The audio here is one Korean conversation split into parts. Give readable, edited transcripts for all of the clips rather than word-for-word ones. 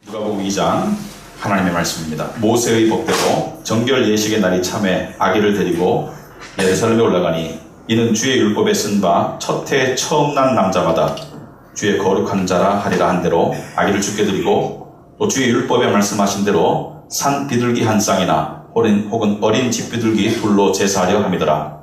누가복음 2장 하나님의 말씀입니다. 모세의 법대로 정결 예식의 날이 참에 아기를 데리고 예루살렘에 올라가니 이는 주의 율법에 쓴 바 첫 해 처음 난 남자마다 주의 거룩한 자라 하리라 한 대로 아기를 주께 드리고 또 주의 율법에 말씀하신 대로 산 비둘기 한 쌍이나 혹은 어린 집 비둘기 둘로 제사하려 함이더라.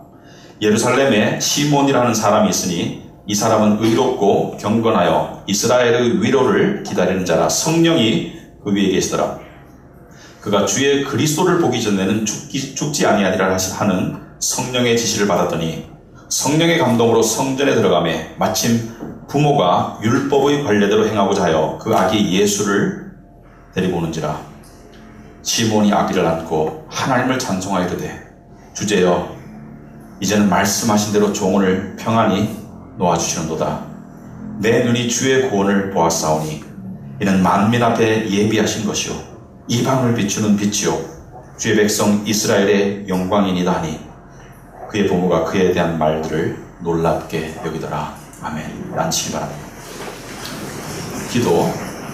예루살렘에 시몬이라는 사람이 있으니 이 사람은 의롭고 경건하여 이스라엘의 위로를 기다리는 자라. 성령이 그 위에 계시더라. 그가 주의 그리스도를 보기 전에는 죽지 아니하리라 하는 성령의 지시를 받았더니 성령의 감동으로 성전에 들어가매 마침 부모가 율법의 관례대로 행하고자 하여 그 아기 예수를 데리고 오는지라. 시몬이 아기를 안고 하나님을 찬송하여 이르되 주제여 이제는 말씀하신 대로 종을 평안히 놓아주시는도다. 내 눈이 주의 구원을 보았사오니 이는 만민 앞에 예비하신 것이요 이방을 비추는 빛이요 주의 백성 이스라엘의 영광이니이다 하니 그의 부모가 그에 대한 말들을 놀랍게 여기더라. 아멘. 앉히기 바랍니다. 기도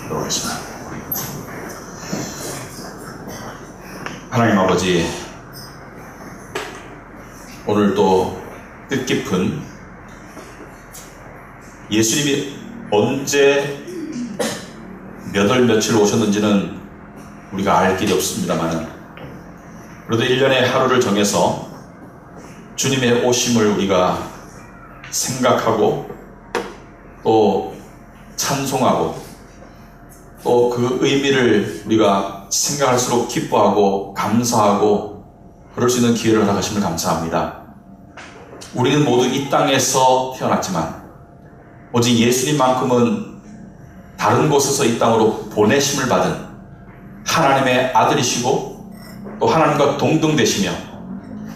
들어오겠습니다. 하나님 아버지, 오늘 또 뜻깊은 예수님이 언제 몇 월 며칠 오셨는지는 우리가 알 길이 없습니다만 그래도 1년에 하루를 정해서 주님의 오심을 우리가 생각하고 또 찬송하고 또 그 의미를 우리가 생각할수록 기뻐하고 감사하고 그럴 수 있는 기회를 허락하심을 감사합니다. 우리는 모두 이 땅에서 태어났지만 오직 예수님만큼은 다른 곳에서 이 땅으로 보내심을 받은 하나님의 아들이시고 또 하나님과 동등되시며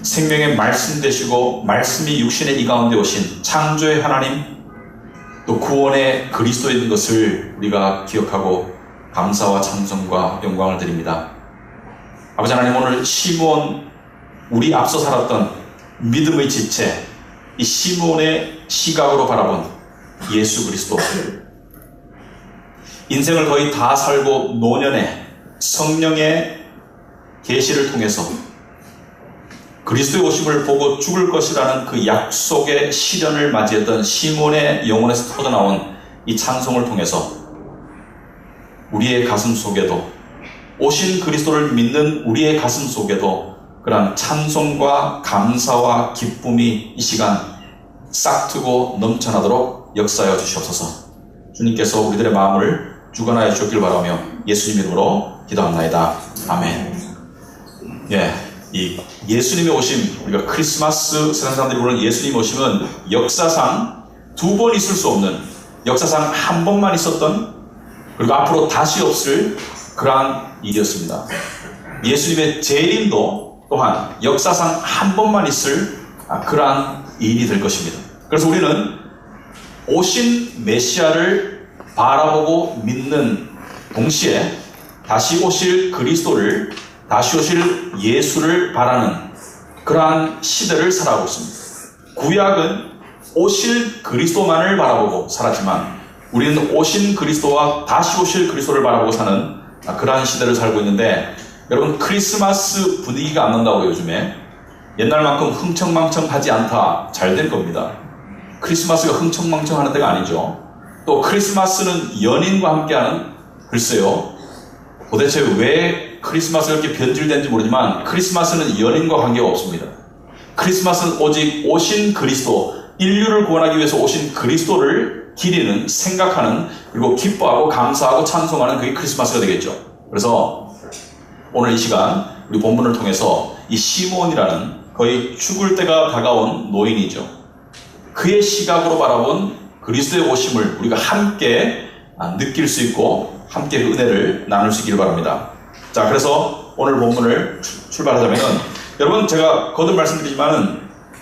생명의 말씀 되시고 말씀이 육신의 이 가운데 오신 창조의 하나님 또 구원의 그리스도인 것을 우리가 기억하고 감사와 찬송과 영광을 드립니다. 아버지 하나님, 오늘 시몬, 우리 앞서 살았던 믿음의 지체, 이 시몬의 시각으로 바라본 예수 그리스도, 인생을 거의 다 살고 노년에 성령의 계시를 통해서 그리스도의 오심을 보고 죽을 것이라는 그 약속의 시련을 맞이했던 시몬의 영혼에서 터져나온 이 찬송을 통해서 우리의 가슴 속에도, 오신 그리스도를 믿는 우리의 가슴 속에도 그러한 찬송과 감사와 기쁨이 이 시간 싹트고 넘쳐나도록 역사하여 주시옵소서. 주님께서 우리들의 마음을 주관하여 주셨길 바라며 예수님 이름으로 기도합나이다. 아멘. 이 예수님의 오심, 우리가 크리스마스 세상 사람들이 부르는 예수님 오심은 역사상 두 번 있을 수 없는, 역사상 한 번만 있었던, 그리고 앞으로 다시 없을 그러한 일이었습니다. 예수님의 재림도 또한 역사상 한 번만 있을 그러한 일이 될 것입니다. 그래서 우리는 오신 메시아를 바라보고 믿는 동시에 다시 오실 그리스도를, 다시 오실 예수를 바라는 그러한 시대를 살아가고 있습니다. 구약은 오실 그리스도만을 바라보고 살았지만 우리는 오신 그리스도와 다시 오실 그리스도를 바라보고 사는 그러한 시대를 살고 있는데, 여러분, 크리스마스 분위기가 안 난다고 요즘에 옛날만큼 흥청망청하지 않다, 잘 될 겁니다. 크리스마스가 흥청망청하는 데가 아니죠. 또 크리스마스는 연인과 함께하는, 글쎄요, 도대체 왜 크리스마스가 이렇게 변질된지 모르지만 크리스마스는 연인과 관계가 없습니다. 크리스마스는 오직 오신 그리스도, 인류를 구원하기 위해서 오신 그리스도를 기리는, 생각하는, 그리고 기뻐하고 감사하고 찬송하는 그게 크리스마스가 되겠죠. 그래서 오늘 이 시간 우리 본문을 통해서 이 시몬이라는 거의 죽을 때가 다가온 노인이죠. 그의 시각으로 바라본 그리스도의 오심을 우리가 함께 느낄 수 있고 함께 그 은혜를 나눌 수 있기를 바랍니다. 자, 그래서 오늘 본문을 출발하자면은, 여러분, 제가 거듭 말씀드리지만은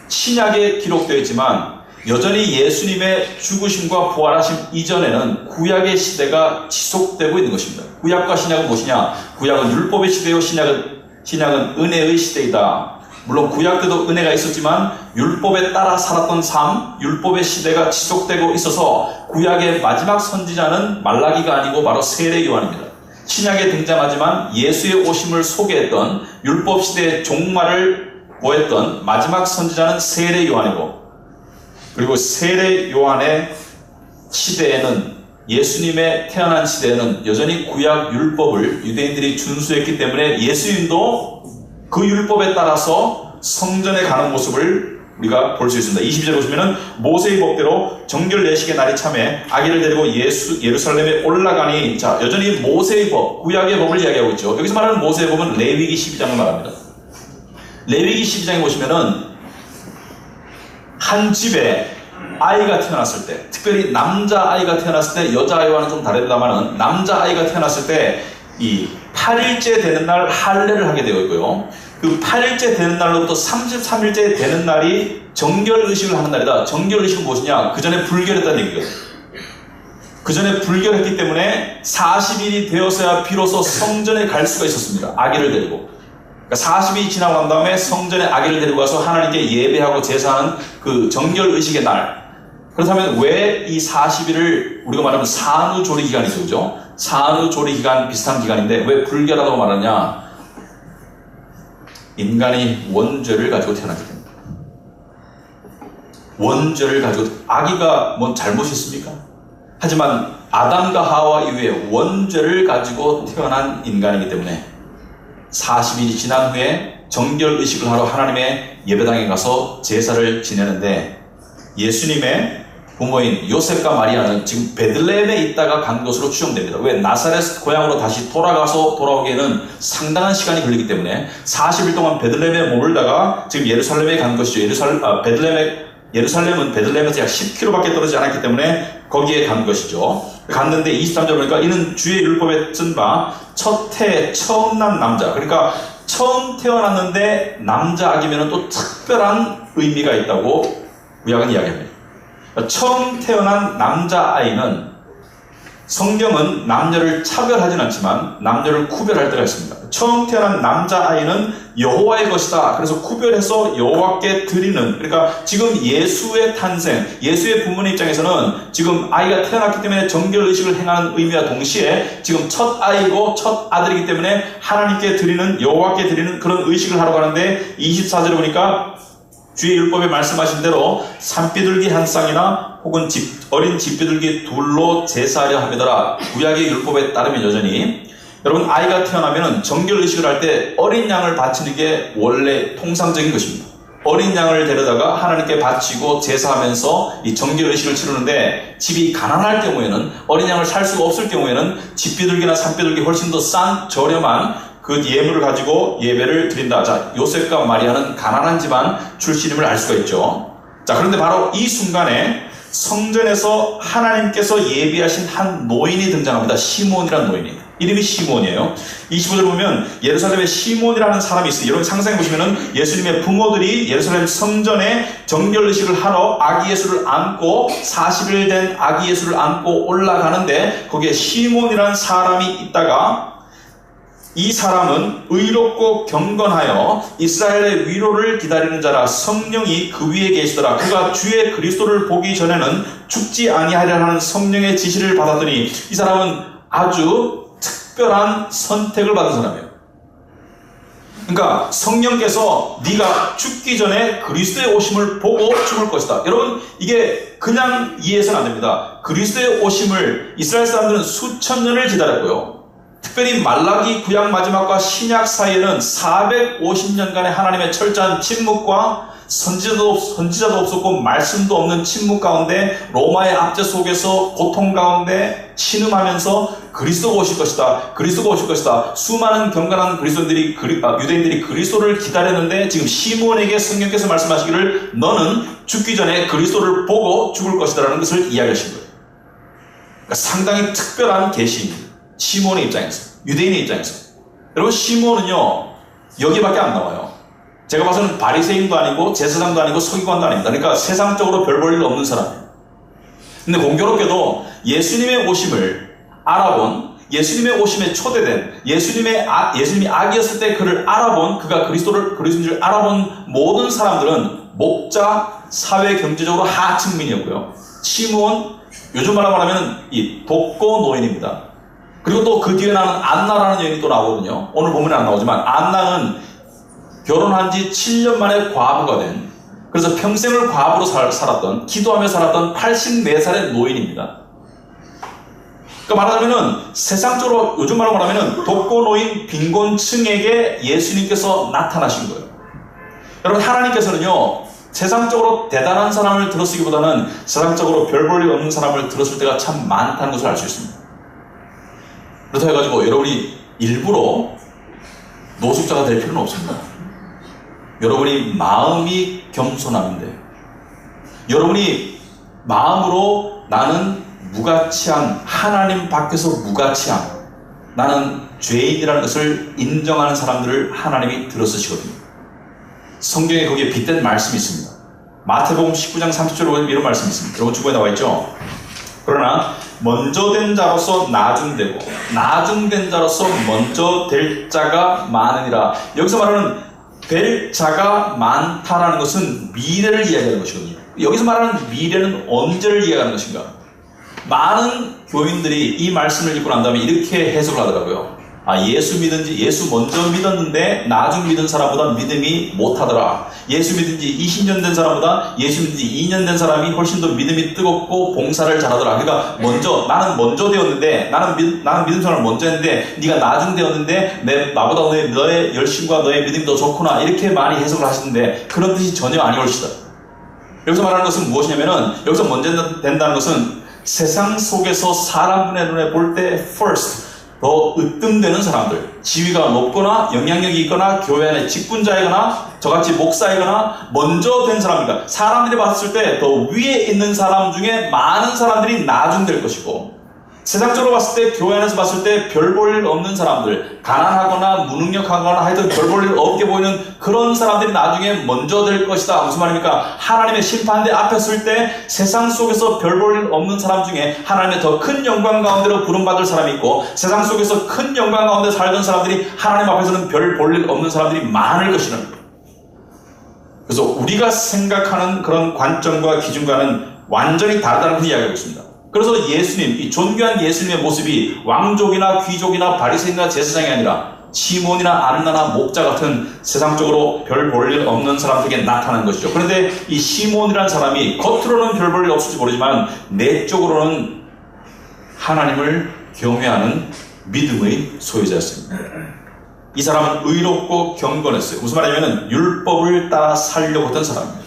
신약에 기록되어 있지만 여전히 예수님의 죽으심과 부활하심 이전에는 구약의 시대가 지속되고 있는 것입니다. 구약과 신약은 무엇이냐? 구약은 율법의 시대요, 신약은 은혜의 시대이다. 물론 구약 때도 은혜가 있었지만 율법에 따라 살았던 삶, 율법의 시대가 지속되고 있어서 구약의 마지막 선지자는 말라기가 아니고 바로 세례 요한입니다. 신약에 등장하지만 예수의 오심을 소개했던 율법 시대의 종말을 보였던 마지막 선지자는 세례 요한이고, 그리고 세례 요한의 시대에는, 예수님의 태어난 시대에는 여전히 구약 율법을 유대인들이 준수했기 때문에 예수님도 그 율법에 따라서 성전에 가는 모습을 우리가 볼 수 있습니다. 22절 보시면은 모세의 법대로 정결 내식의 날이 참에 아기를 데리고 예루살렘에 올라가니, 자, 여전히 모세의 법, 구약의 법을 이야기하고 있죠. 여기서 말하는 모세의 법은 레위기 12장을 말합니다. 레위기 12장에 보시면은 한 집에 아이가 태어났을 때, 특별히 남자아이가 태어났을 때, 여자아이와는 좀 다르다마는 남자아이가 태어났을 때 이 8일째 되는 날 할례를 하게 되어 있고요. 그 8일째 되는 날로부터 33일째 되는 날이 정결의식을 하는 날이다. 정결의식은 무엇이냐? 그 전에 불결했다는 얘기거든요. 그 전에 불결했기 때문에 40일이 되어서야 비로소 성전에 갈 수가 있었습니다. 아기를 데리고. 그러니까 40일이 지나고 난 다음에 성전에 아기를 데리고 가서 하나님께 예배하고 제사하는 그 정결의식의 날. 그렇다면 왜 이 40일을 우리가 말하면 산후조리 기간이죠, 그죠? 산후조리 기간 비슷한 기간인데 왜 불결하다고 말하냐? 인간이 원죄를 가지고 태어나게 됩니다. 원죄를 가지고, 아기가 뭔 잘못이 있습니까? 하지만 아담과 하와 이후에 원죄를 가지고 태어난 인간이기 때문에 40일이 지난 후에 정결의식을 하러 하나님의 예배당에 가서 제사를 지내는데, 예수님의 부모인 요셉과 마리아는 지금 베들레헴에 있다가 간 것으로 추정됩니다. 왜? 나사렛 고향으로 다시 돌아오기에는 상당한 시간이 걸리기 때문에 40일 동안 베들레헴에 머물다가 지금 예루살렘에 간 것이죠. 예루살렘은 베들레헴에서 약 10km밖에 떨어지지 않았기 때문에 거기에 간 것이죠. 갔는데 23절 보니까 이는 주의 율법에 쓴 바 첫 해 처음 난 남자, 그러니까 처음 태어났는데 남자 아기면 또 특별한 의미가 있다고 구약은 이야기합니다. 처음 태어난 남자아이는, 성경은 남녀를 차별하진 않지만 남녀를 구별할 때가 있습니다. 처음 태어난 남자아이는 여호와의 것이다. 그래서 구별해서 여호와께 드리는, 그러니까 지금 예수의 탄생, 예수의 부모님 입장에서는 지금 아이가 태어났기 때문에 정결의식을 행하는 의미와 동시에 지금 첫 아이고 첫 아들이기 때문에 하나님께 드리는, 여호와께 드리는 그런 의식을 하러 가는데, 24절에 보니까 주의 율법에 말씀하신 대로 산비둘기 한 쌍이나 혹은 어린 집비둘기 둘로 제사하려 하더라. 구약의 율법에 따르면 여전히, 여러분, 아이가 태어나면 정결의식을 할 때 어린 양을 바치는 게 원래 통상적인 것입니다. 어린 양을 데려다가 하나님께 바치고 제사하면서 이 정결의식을 치르는데, 집이 가난할 경우에는, 어린 양을 살 수가 없을 경우에는 집비둘기나 산비둘기 훨씬 더 싼 저렴한 그 예물을 가지고 예배를 드린다. 자, 요셉과 마리아는 가난한 집안 출신임을 알 수가 있죠. 자, 그런데 바로 이 순간에 성전에서 하나님께서 예비하신 한 노인이 등장합니다. 시몬이라는 노인이. 이름이 시몬이에요. 25절 보면 예루살렘에 시몬이라는 사람이 있어요. 여러분 상상해 보시면은 예수님의 부모들이 예루살렘 성전에 정결의식을 하러 아기 예수를 안고, 40일 된 아기 예수를 안고 올라가는데 거기에 시몬이라는 사람이 있다가, 이 사람은 의롭고 경건하여 이스라엘의 위로를 기다리는 자라. 성령이 그 위에 계시더라. 그가 주의 그리스도를 보기 전에는 죽지 아니하려 하는 성령의 지시를 받았더니, 이 사람은 아주 특별한 선택을 받은 사람이에요. 그러니까 성령께서 네가 죽기 전에 그리스도의 오심을 보고 죽을 것이다. 여러분, 이게 그냥 이해해서는 안 됩니다. 그리스도의 오심을 이스라엘 사람들은 수천 년을 기다렸고요. 특별히 말라기 구약 마지막과 신약 사이에는 450년간의 하나님의 철저한 침묵과 선지자도 없었고 말씀도 없는 침묵 가운데, 로마의 압제 속에서 고통 가운데 신음하면서 그리스도가 오실 것이다, 그리스도가 오실 것이다. 수많은 경건한 유대인들이 그리스도를 기다렸는데, 지금 시몬에게 성령께서 말씀하시기를 너는 죽기 전에 그리스도를 보고 죽을 것이다 라는 것을 이야기하신 거예요. 그러니까 상당히 특별한 계시입니다. 시몬의 입장에서, 유대인의 입장에서. 여러분, 시몬은요 여기밖에 안 나와요. 제가 봐서는 바리새인도 아니고 제사장도 아니고 서기관도 아닙니다. 그러니까 세상적으로 별 볼 일 없는 사람이에요. 근데 공교롭게도 예수님의 오심을 알아본, 예수님의 오심에 초대된, 예수님이 아기였을 때 그를 알아본, 그가 그리스도인 줄 알아본 모든 사람들은 목자, 사회 경제적으로 하층민이었고요. 시몬, 요즘 말로 말하면 이 독거 노인입니다. 그리고 또 그 뒤에 나는 안나라는 여인이 또 나오거든요. 오늘 보면 안 나오지만 안나는 결혼한 지 7년 만에 과부가 된, 그래서 평생을 과부로 살았던, 기도하며 살았던 84살의 노인입니다. 그러니까 말하자면은 세상적으로 요즘 말로 말하면은 독거노인 빈곤층에게 예수님께서 나타나신 거예요. 여러분, 하나님께서는요, 세상적으로 대단한 사람을 들었으기보다는 세상적으로 별 볼 일 없는 사람을 들었을 때가 참 많다는 것을 알 수 있습니다. 그렇다고 해가지고 여러분이 일부러 노숙자가 될 필요는 없습니다. 여러분이 마음이 겸손하면 돼요. 여러분이 마음으로 나는 무가치한, 하나님 밖에서 무가치한, 나는 죄인이라는 것을 인정하는 사람들을 하나님이 들어쓰시거든요. 성경에 거기에 빗댄 말씀이 있습니다. 마태복음 19장 30절에 보면 이런 말씀이 있습니다. 여러분 주보에 나와 있죠? 그러나 먼저 된 자로서 나중되고 나중된 자로서 먼저 될 자가 많으니라. 여기서 말하는 될 자가 많다라는 것은 미래를 이야기하는 것이거든요. 여기서 말하는 미래는 언제를 이야기하는 것인가? 많은 교인들이 이 말씀을 읽고 난 다음에 이렇게 해석을 하더라고요. 예수 먼저 믿었는데 나중 믿은 사람보다 믿음이 못하더라. 예수 믿은 지 20년 된 사람보다 예수 믿은 지 2년 된 사람이 훨씬 더 믿음이 뜨겁고 봉사를 잘하더라. 그러니까 나는 먼저 되었는데, 나는 믿음 생활을 먼저 했는데 네가 나중 되었는데 나보다 너의 열심과 너의 믿음이 더 좋구나. 이렇게 많이 해석을 하시는데 그런 뜻이 전혀 아니올시다. 여기서 말하는 것은 무엇이냐면은, 여기서 먼저 된다는 것은 세상 속에서 사람들의 눈에 볼 때 first, 더 으뜸되는 사람들, 지위가 높거나 영향력이 있거나 교회 안에 직분자이거나 저같이 목사이거나 먼저 된 사람입니다. 사람들이 봤을 때 더 위에 있는 사람 중에 많은 사람들이 나중 될 것이고, 세상적으로 봤을 때, 교회 안에서 봤을 때 별 볼 일 없는 사람들, 가난하거나 무능력하거나 하여튼 별 볼 일 없게 보이는 그런 사람들이 나중에 먼저 될 것이다. 무슨 말입니까? 하나님의 심판대 앞에 설 때 세상 속에서 별 볼 일 없는 사람 중에 하나님의 더 큰 영광 가운데로 부름받을 사람이 있고, 세상 속에서 큰 영광 가운데 살던 사람들이 하나님 앞에서는 별 볼 일 없는 사람들이 많을 것이라는 거예요. 그래서 우리가 생각하는 그런 관점과 기준과는 완전히 다르다는 것을 이야기하고 있습니다. 그래서 예수님, 이 존귀한 예수님의 모습이 왕족이나 귀족이나 바리새인이나 제사장이 아니라 시몬이나 안나나 목자 같은 세상적으로 별 볼 일 없는 사람들에게 나타난 것이죠. 그런데 이 시몬이라는 사람이 겉으로는 별 볼 일 없을지 모르지만 내적으로는 하나님을 경외하는 믿음의 소유자였습니다. 이 사람은 의롭고 경건했어요. 무슨 말이냐면 율법을 따라 살려고 했던 사람입니다.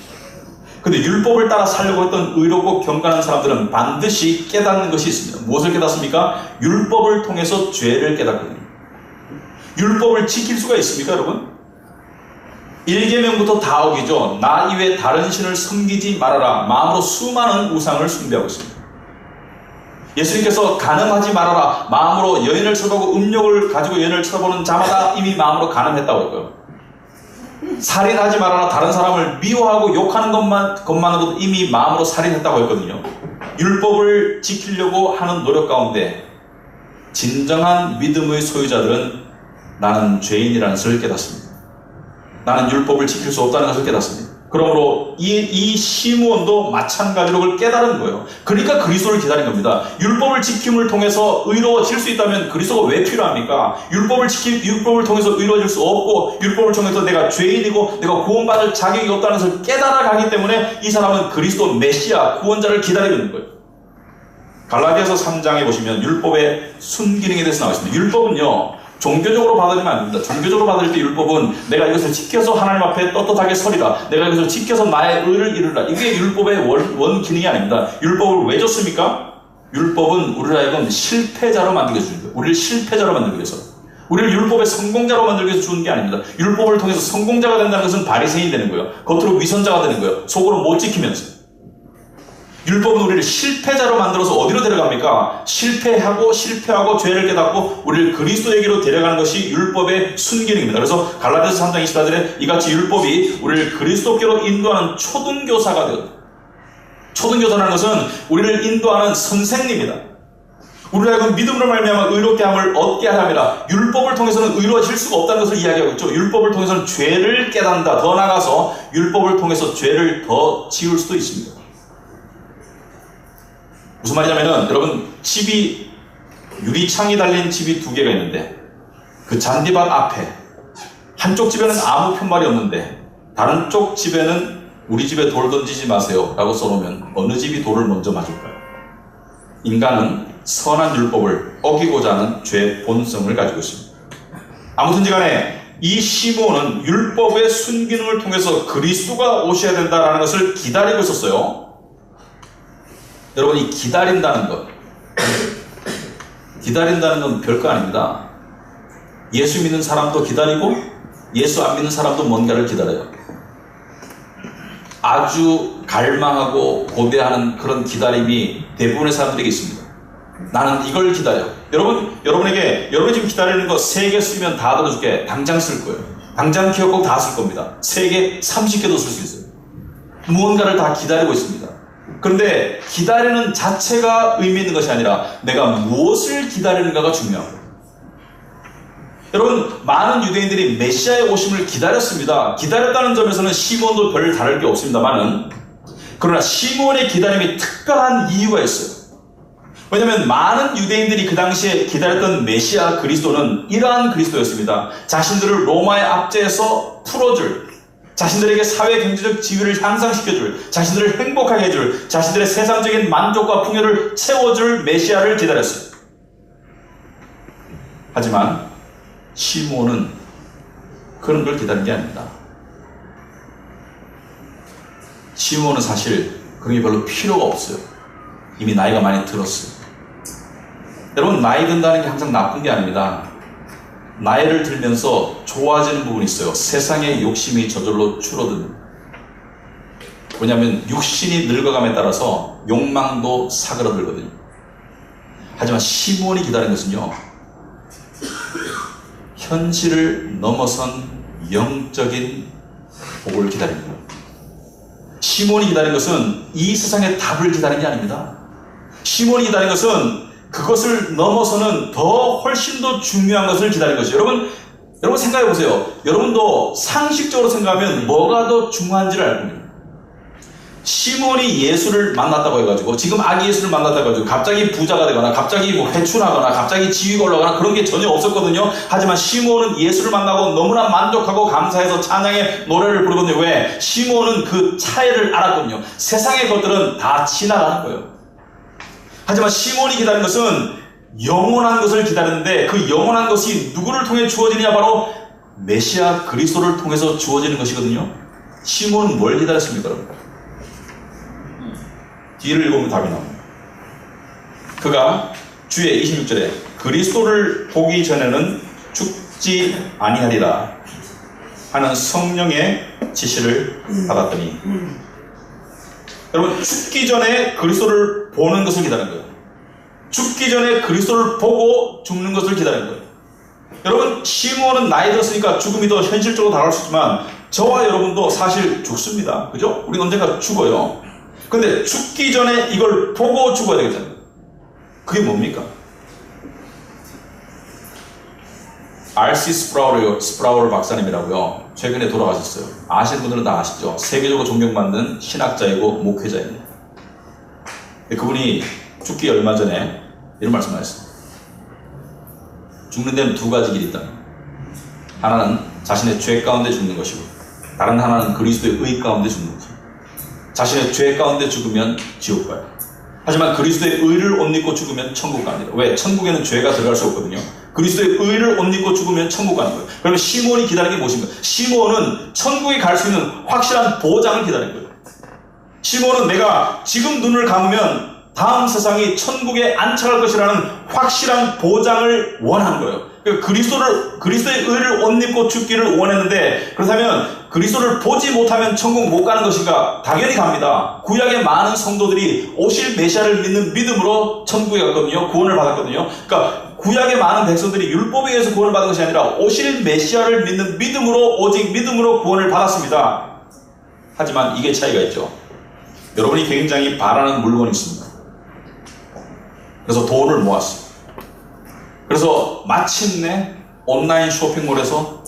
근데 율법을 따라 살려고 했던 의롭고 경건한 사람들은 반드시 깨닫는 것이 있습니다. 무엇을 깨닫습니까? 율법을 통해서 죄를 깨닫거든요. 율법을 지킬 수가 있습니까, 여러분? 1계명부터 다 어기죠. 나 이외에 다른 신을 섬기지 말아라. 마음으로 수많은 우상을 숭배하고 있습니다. 예수님께서 간음하지 말아라. 마음으로 여인을 쳐다보고 음욕을 가지고 여인을 쳐다보는 자마다 이미 마음으로 간음했다고 했고요. 살인하지 말아라. 다른 사람을 미워하고 욕하는 것만으로도 이미 마음으로 살인했다고 했거든요. 율법을 지키려고 하는 노력 가운데 진정한 믿음의 소유자들은 나는 죄인이라는 것을 깨닫습니다. 나는 율법을 지킬 수 없다는 것을 깨닫습니다. 그러므로 이 시므온도 마찬가지로 그걸 깨달은 거예요. 그러니까 그리스도를 기다린 겁니다. 율법을 지킴을 통해서 의로워질 수 있다면 그리스도가 왜 필요합니까? 율법을 통해서 의로워질 수 없고, 율법을 통해서 내가 죄인이고 내가 구원받을 자격이 없다는 것을 깨달아가기 때문에 이 사람은 그리스도 메시아 구원자를 기다리고 있는 거예요. 갈라디아서 3장에 보시면 율법의 순기능에 대해서 나와 있습니다. 율법은요, 종교적으로 받으면 안 됩니다. 종교적으로 받을 때 율법은 내가 이것을 지켜서 하나님 앞에 떳떳하게 서리라, 내가 이것을 지켜서 나의 의를 이루라, 이게 율법의 원 기능이 아닙니다. 율법을 왜 줬습니까? 율법은 우리를 하여금 실패자로 만들게 해주는 거예요. 우리를 실패자로 만들기 위해서, 우리를 율법의 성공자로 만들기 위해서 주는 게 아닙니다. 율법을 통해서 성공자가 된다는 것은 바리새인이 되는 거예요. 겉으로 위선자가 되는 거예요. 속으로 못 지키면서. 율법은 우리를 실패자로 만들어서 어디로 데려갑니까? 실패하고 죄를 깨닫고 우리를 그리스도에게로 데려가는 것이 율법의 순기능입니다. 그래서 갈라디아서 3장 24절에 이같이 율법이 우리를 그리스도께로 인도하는 초등교사가 되었다. 초등교사라는 것은 우리를 인도하는 선생님이다. 우리를 하여금 믿음으로 말미암아 의롭게 함을 얻게 하람이라. 율법을 통해서는 의로워질 수가 없다는 것을 이야기하고 있죠. 율법을 통해서는 죄를 깨닫는다. 더 나아가서 율법을 통해서 죄를 더 지울 수도 있습니다. 무슨 말이냐면은, 여러분, 집이 유리창이 달린 집이 2개가 있는데 그 잔디밭 앞에 한쪽 집에는 아무 편말이 없는데 다른 쪽 집에는 우리 집에 돌 던지지 마세요 라고 써놓으면 어느 집이 돌을 먼저 맞을까요? 인간은 선한 율법을 어기고자 하는 죄의 본성을 가지고 있습니다. 아무튼지 간에 이 시므온은 율법의 순기능을 통해서 그리스도가 오셔야 된다는 것을 기다리고 있었어요. 여러분, 이 기다린다는 건 별거 아닙니다. 예수 믿는 사람도 기다리고 예수 안 믿는 사람도 뭔가를 기다려요. 아주 갈망하고 고대하는 그런 기다림이 대부분의 사람들에게 있습니다. 나는 이걸 기다려. 여러분이 지금 기다리는 거 3개 쓰면 다 들어줄게. 당장 쓸 거예요. 당장 기억하고 다 쓸 겁니다. 3개, 30개도 쓸 수 있어요. 무언가를 다 기다리고 있습니다. 그런데 기다리는 자체가 의미 있는 것이 아니라 내가 무엇을 기다리는가가 중요한 거예요. 여러분, 많은 유대인들이 메시아의 오심을 기다렸습니다. 기다렸다는 점에서는 시므온도 별 다를 게 없습니다만은, 그러나 시므온의 기다림이 특별한 이유가 있어요. 왜냐하면 많은 유대인들이 그 당시에 기다렸던 메시아 그리스도는 이러한 그리스도였습니다. 자신들을 로마의 압제에서 풀어줄, 자신들에게 사회 경제적 지위를 향상시켜줄, 자신들을 행복하게 해줄, 자신들의 세상적인 만족과 풍요를 채워줄 메시아를 기다렸어요. 하지만 시므온은 그런 걸 기다린 게 아닙니다. 시므온은 사실 그런 게 별로 필요가 없어요. 이미 나이가 많이 들었어요. 여러분, 나이 든다는 게 항상 나쁜 게 아닙니다. 나이를 들면서 좋아지는 부분이 있어요. 세상의 욕심이 저절로 줄어듭니다. 왜냐하면 육신이 늙어감에 따라서 욕망도 사그라들거든요. 하지만 시므온이 기다린 것은요, 현실을 넘어선 영적인 복을 기다린 거예요. 시므온이 기다린 것은 이 세상의 답을 기다린 게 아닙니다. 시므온이 기다린 것은 그것을 넘어서는 더 훨씬 더 중요한 것을 기다린 것이죠. 여러분 생각해 보세요. 여러분도 상식적으로 생각하면 뭐가 더 중요한지를 알 겁니다. 시므온이 예수를 만났다고 해가지고, 지금 아기 예수를 만났다고 해가지고 갑자기 부자가 되거나 갑자기 회춘하거나 갑자기 지위가 올라가거나 그런 게 전혀 없었거든요. 하지만 시므온은 예수를 만나고 너무나 만족하고 감사해서 찬양의 노래를 부르거든요. 왜? 시므온은 그 차이를 알았거든요. 세상의 것들은 다 지나가는 거예요. 하지만 시므온이 기다린 것은 영원한 것을 기다렸는데, 그 영원한 것이 누구를 통해 주어지느냐? 바로 메시아 그리스도를 통해서 주어지는 것이거든요. 시므온은 뭘 기다렸습니까, 여러분? 뒤를 읽으면 답이 나옵니다. 그가 주의 26절에 그리스도를 보기 전에는 죽지 아니하리라 하는 성령의 지시를 받았더니, 여러분, 죽기 전에 그리스도를 보는 것을 기다린 거예요. 죽기 전에 그리스도를 보고 죽는 것을 기다린 거예요. 여러분, 시므온은 나이 들었으니까 죽음이 더 현실적으로 다가올 수 있지만 저와 여러분도 사실 죽습니다. 그죠? 우린 언젠가 죽어요. 근데 죽기 전에 이걸 보고 죽어야 되겠잖아요. 그게 뭡니까? R.C. 스프라울 박사님이라고요. 최근에 돌아가셨어요. 아시는 분들은 다 아시죠? 세계적으로 존경받는 신학자이고 목회자입니다. 그분이 죽기 얼마 전에 이런 말씀을 하셨어요. 죽는 데는 2가지 길이 있다. 하나는 자신의 죄 가운데 죽는 것이고, 다른 하나는 그리스도의 의 가운데 죽는 것이고. 자신의 죄 가운데 죽으면 지옥 가요. 하지만 그리스도의 의를 옷 입고 죽으면 천국 갑니다. 왜? 천국에는 죄가 들어갈 수 없거든요. 그리스도의 의를 옷 입고 죽으면 천국 가는 거예요. 그러면 시므온이 기다리는 게 무엇인가? 시므온은 천국에 갈 수 있는 확실한 보장을 기다리는 거예요. 시므온은 내가 지금 눈을 감으면 다음 세상이 천국에 안착할 것이라는 확실한 보장을 원하는 거예요. 그리스도의 의를 옷 입고 죽기를 원했는데, 그렇다면 그리스도를 보지 못하면 천국 못 가는 것인가? 당연히 갑니다. 구약의 많은 성도들이 오실 메시아를 믿는 믿음으로 천국에 갔거든요. 구원을 받았거든요. 그러니까 구약의 많은 백성들이 율법에 의해서 구원을 받은 것이 아니라 오실 메시아를 믿는 믿음으로, 오직 믿음으로 구원을 받았습니다. 하지만 이게 차이가 있죠. 여러분이 굉장히 바라는 물건이 있습니다. 그래서 돈을 모았어요. 그래서 마침내 온라인 쇼핑몰에서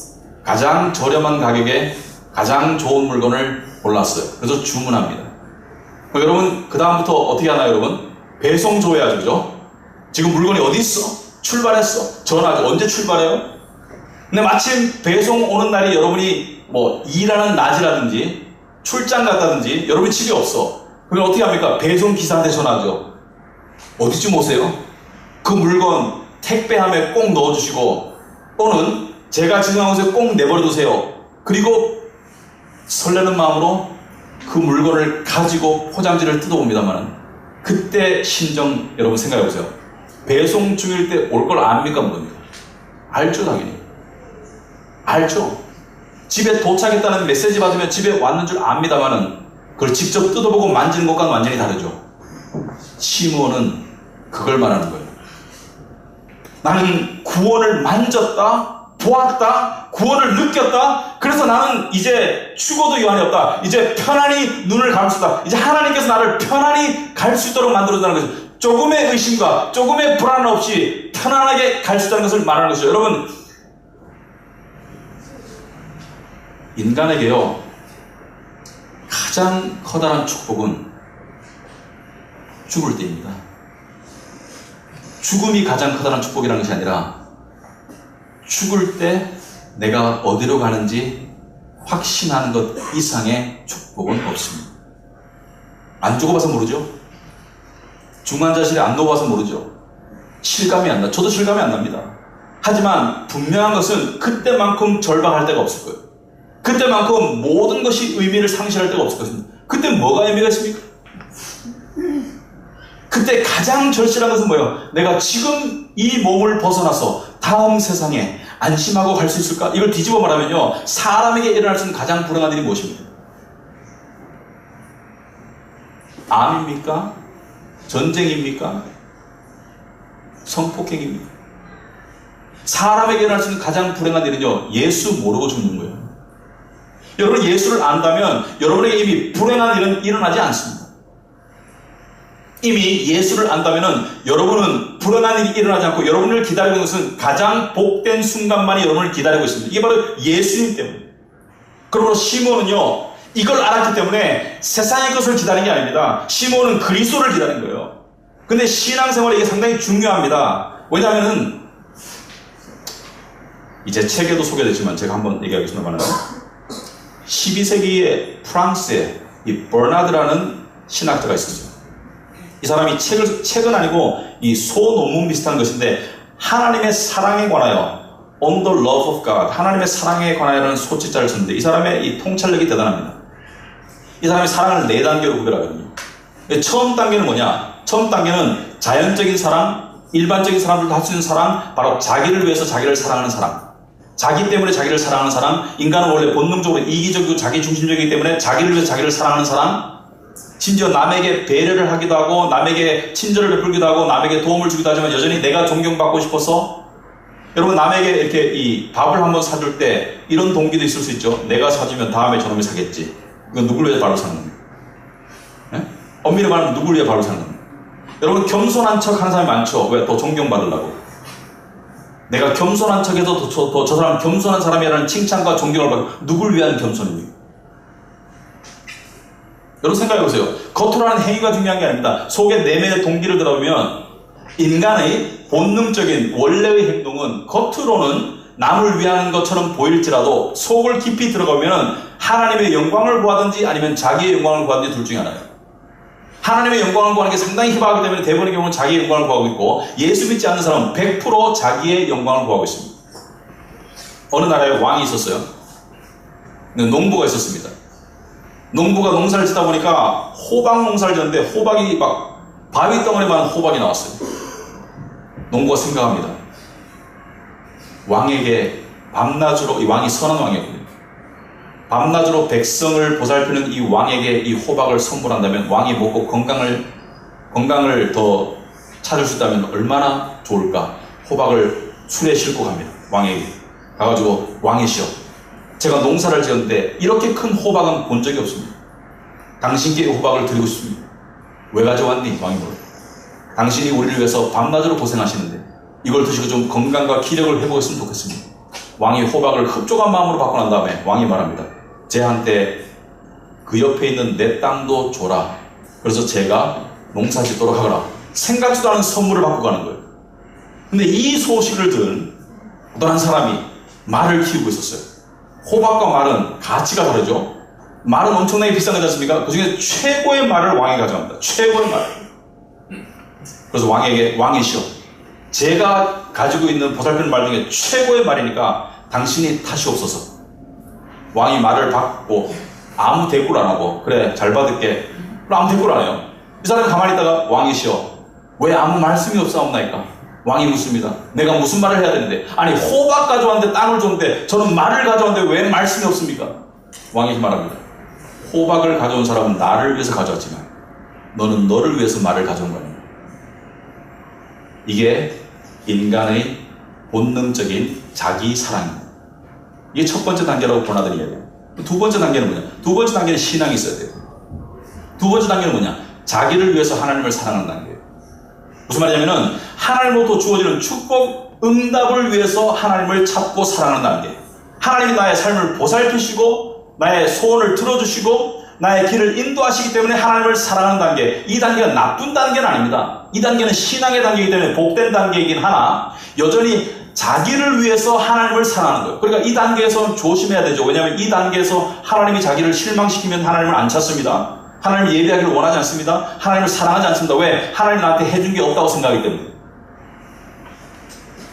가장 저렴한 가격에 가장 좋은 물건을 골랐어요. 그래서 주문합니다. 여러분, 그 다음부터 어떻게 하나요, 여러분? 배송 줘야죠, 그죠? 지금 물건이 어디 있어? 출발했어? 전화하지. 언제 출발해요? 근데 마침 배송 오는 날이 여러분이 뭐 일하는 낮이라든지 출장 갔다든지 여러분이 집에 없어. 그럼 어떻게 합니까? 배송 기사한테 전화하죠. 어디쯤 오세요? 그 물건 택배함에 꼭 넣어주시고, 또는 제가 지정한 곳에 꼭 내버려 두세요. 그리고 설레는 마음으로 그 물건을 가지고 포장지를 뜯어봅니다만, 그때 심정 여러분 생각해 보세요. 배송 중일 때 올 걸 압니까 모릅니까? 알죠, 당연히. 알죠. 집에 도착했다는 메시지 받으면 집에 왔는 줄 압니다만은 그걸 직접 뜯어보고 만지는 것과는 완전히 다르죠. 시므온은 그걸 말하는 거예요. 나는 구원을 만졌다, 보았다, 구원을 느꼈다. 그래서 나는 이제 죽어도 여한이 없다. 이제 편안히 눈을 감을 수 있다. 이제 하나님께서 나를 편안히 갈 수 있도록 만들어준다는 거죠. 조금의 의심과 조금의 불안 없이 편안하게 갈 수 있다는 것을 말하는 것이죠. 여러분, 인간에게요, 가장 커다란 축복은 죽을 때입니다. 죽음이 가장 커다란 축복이라는 것이 아니라 죽을 때 내가 어디로 가는지 확신하는 것 이상의 축복은 없습니다. 안 죽어봐서 모르죠? 중환자실에 안 넣어봐서 모르죠? 실감이 안 나. 저도 실감이 안 납니다. 하지만 분명한 것은 그때만큼 절박할 데가 없을 거예요. 그때만큼 모든 것이 의미를 상실할 데가 없을 것입니다. 그때 뭐가 의미가 있습니까? 그때 가장 절실한 것은 뭐예요? 내가 지금 이 몸을 벗어나서 다음 세상에 안심하고 갈 수 있을까? 이걸 뒤집어 말하면요, 사람에게 일어날 수 있는 가장 불행한 일이 무엇입니까? 암입니까? 전쟁입니까? 성폭행입니까? 사람에게 일어날 수 있는 가장 불행한 일은요, 예수 모르고 죽는 거예요. 여러분, 예수를 안다면 여러분에게 이미 불행한 일은 일어나지 않습니다. 이미 예수를 안다면 여러분은 불행한 일이 일어나지 않고 여러분을 기다리고 있는 것은 가장 복된 순간만이 여러분을 기다리고 있습니다. 이게 바로 예수님 때문에. 그러므로 시므온은요, 이걸 알았기 때문에 세상의 것을 기다린 게 아닙니다. 시므온은 그리스도를 기다린 거예요. 근데 신앙생활에 이게 상당히 중요합니다. 왜냐하면은 이제 책에도 소개됐지만 제가 한번 얘기하겠습니다만, 12세기에 프랑스에 이 버나드라는 신학자가 있었어요. 이 사람이 책은 아니고 이 소논문 비슷한 것인데, 하나님의 사랑에 관하여, On the Love of God, 하나님의 사랑에 관하여라는 소치자를 썼는데, 이 사람의 이 통찰력이 대단합니다. 이 사람이 사랑을 4단계로 구별하거든요. 처음 단계는 뭐냐? 처음 단계는 자연적인 사랑, 일반적인 사람들도 할 수 있는 사랑, 바로 자기를 위해서 자기를 사랑하는 사랑. 자기 때문에 자기를 사랑하는 사람. 인간은 원래 본능적으로 이기적이고 자기 중심적이기 때문에 자기를 위해서 자기를 사랑하는 사람. 심지어 남에게 배려를 하기도 하고 남에게 친절을 베풀기도 하고 남에게 도움을 주기도 하지만 여전히 내가 존경받고 싶어서, 여러분, 남에게 이렇게 이 밥을 한번 사줄 때 이런 동기도 있을 수 있죠. 내가 사주면 다음에 저놈이 사겠지. 이건 누굴 위해 밥을 사는 겁니까? 네? 엄밀히 말하면 누굴 위해 밥을 사는 겁니까? 여러분, 겸손한 척 하는 사람이 많죠. 왜? 더 존경받으려고. 내가 겸손한 척해도 저 사람 겸손한 사람이라는 칭찬과 존경을 받고. 누굴 위한 겸손입니까? 여러분, 생각해보세요. 겉으로 하는 행위가 중요한 게 아닙니다. 속의 내면의 동기를 들어보면 인간의 본능적인 원래의 행동은 겉으로는 남을 위하는 것처럼 보일지라도 속을 깊이 들어가면 하나님의 영광을 구하든지 아니면 자기의 영광을 구하든지 둘 중에 하나예요. 하나님의 영광을 구하는 게 상당히 희박하기 때문에 대부분의 경우는 자기의 영광을 구하고 있고, 예수 믿지 않는 사람은 100% 자기의 영광을 구하고 있습니다. 어느 나라에 왕이 있었어요. 농부가 있었습니다. 농부가 농사를 짓다 보니까 호박 농사를 지었는데 호박이 막 바위 덩어리만 호박이 나왔어요. 농부가 생각합니다. 왕에게 밤낮으로, 이 왕이 선한 왕이었거든요. 밤낮으로 백성을 보살피는 이 왕에게 이 호박을 선물한다면 왕이 먹고 건강을 더 찾을 수 있다면 얼마나 좋을까. 호박을 술에 싣고 갑니다. 왕에게 가가지고, 왕이시여, 제가 농사를 지었는데 이렇게 큰 호박은 본 적이 없습니다. 당신께 이 호박을 드리고 싶습니다. 왜 가져왔니? 왕이 물어요. 당신이 우리를 위해서 밤낮으로 고생하시는데 이걸 드시고 좀 건강과 기력을 회복했으면 좋겠습니다. 왕이 호박을 흡족한 마음으로 받고 난 다음에 왕이 말합니다. 쟤한테 그 옆에 있는 내 땅도 줘라. 그래서 제가 농사 짓도록 하거라. 생각지도 않은 선물을 받고 가는 거예요. 근데 이 소식을 들은 어떤 한 사람이 말을 키우고 있었어요. 호박과 말은 가치가 다르죠. 말은 엄청나게 비싼 거지 않습니까? 그 중에 최고의 말을 왕이 가져갑니다. 최고의 말. 그래서 왕이시여, 제가 가지고 있는 보살피는 말 중에 최고의 말이니까 당신이 다시옵소서. 왕이 말을 받고 아무 대꾸를 안 하고, 그래 잘 받을게, 아무 대꾸를 안 해요. 이 사람이 가만히 있다가, 왕이시여, 왜 아무 말씀이 없사옵나이까? 왕이 묻습니다. 내가 무슨 말을 해야 되는데, 아니 호박 가져왔는데, 땅을 줬는데, 저는 말을 가져왔는데 왜 말씀이 없습니까? 왕이 말합니다. 호박을 가져온 사람은 나를 위해서 가져왔지만 너는 너를 위해서 말을 가져온 거니. 이게 인간의 본능적인 자기 사랑입니다. 이게 첫 번째 단계라고 권하던 이야기예요. 두 번째 단계는 뭐냐? 두 번째 단계는 신앙이 있어야 돼요. 두 번째 단계는 뭐냐? 자기를 위해서 하나님을 사랑하는 단계예요. 무슨 말이냐면은 하나님으로부터 주어지는 축복, 응답을 위해서 하나님을 찾고 사랑하는 단계. 하나님이 나의 삶을 보살피시고 나의 소원을 들어주시고 나의 길을 인도하시기 때문에 하나님을 사랑하는 단계. 이 단계가 나쁜 단계는 아닙니다. 이 단계는 신앙의 단계이기 때문에 복된 단계이긴 하나 여전히 자기를 위해서 하나님을 사랑하는 거예요. 그러니까 이 단계에서는 조심해야 되죠. 왜냐하면 이 단계에서 하나님이 자기를 실망시키면 하나님을 안 찾습니다. 하나님을 예배하기를 원하지 않습니다. 하나님을 사랑하지 않습니다. 왜? 하나님이 나한테 해준 게 없다고 생각하기 때문에.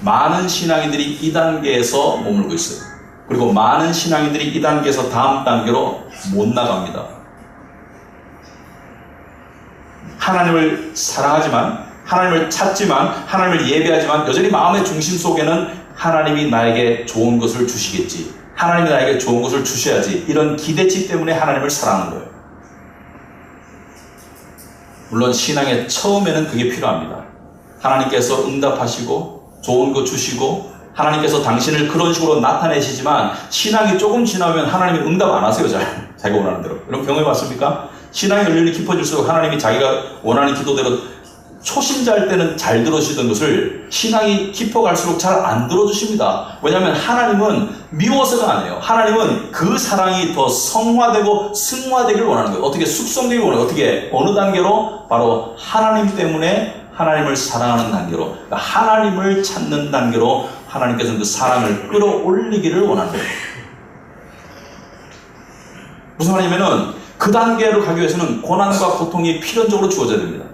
많은 신앙인들이 이 단계에서 머물고 있어요. 그리고 많은 신앙인들이 이 단계에서 다음 단계로 못 나갑니다. 하나님을 사랑하지만, 하나님을 찾지만, 하나님을 예배하지만 여전히 마음의 중심 속에는 하나님이 나에게 좋은 것을 주시겠지, 하나님이 나에게 좋은 것을 주셔야지, 이런 기대치 때문에 하나님을 사랑하는 거예요. 물론 신앙의 처음에는 그게 필요합니다. 하나님께서 응답하시고 좋은 것 주시고 하나님께서 당신을 그런 식으로 나타내시지만 신앙이 조금 지나면 하나님이 응답 안 하세요. 자기가 원하는 대로. 여러분 경험해 봤습니까? 신앙이 연륜이 깊어질수록 하나님이 자기가 원하는 기도대로 초신자일 때는 잘 들어주시던 것을 신앙이 깊어갈수록 잘 안 들어주십니다. 왜냐하면 하나님은 미워서가 아니에요. 하나님은 그 사랑이 더 성화되고 승화되기를 원하는 거예요. 어떻게 숙성되기를 원해요. 어떻게? 어느 단계로? 바로 하나님 때문에 하나님을 사랑하는 단계로, 그러니까 하나님을 찾는 단계로 하나님께서는 그 사랑을 끌어올리기를 원하는 거예요. 무슨 말이냐면은 그 단계로 가기 위해서는 고난과 고통이 필연적으로 주어져야 됩니다.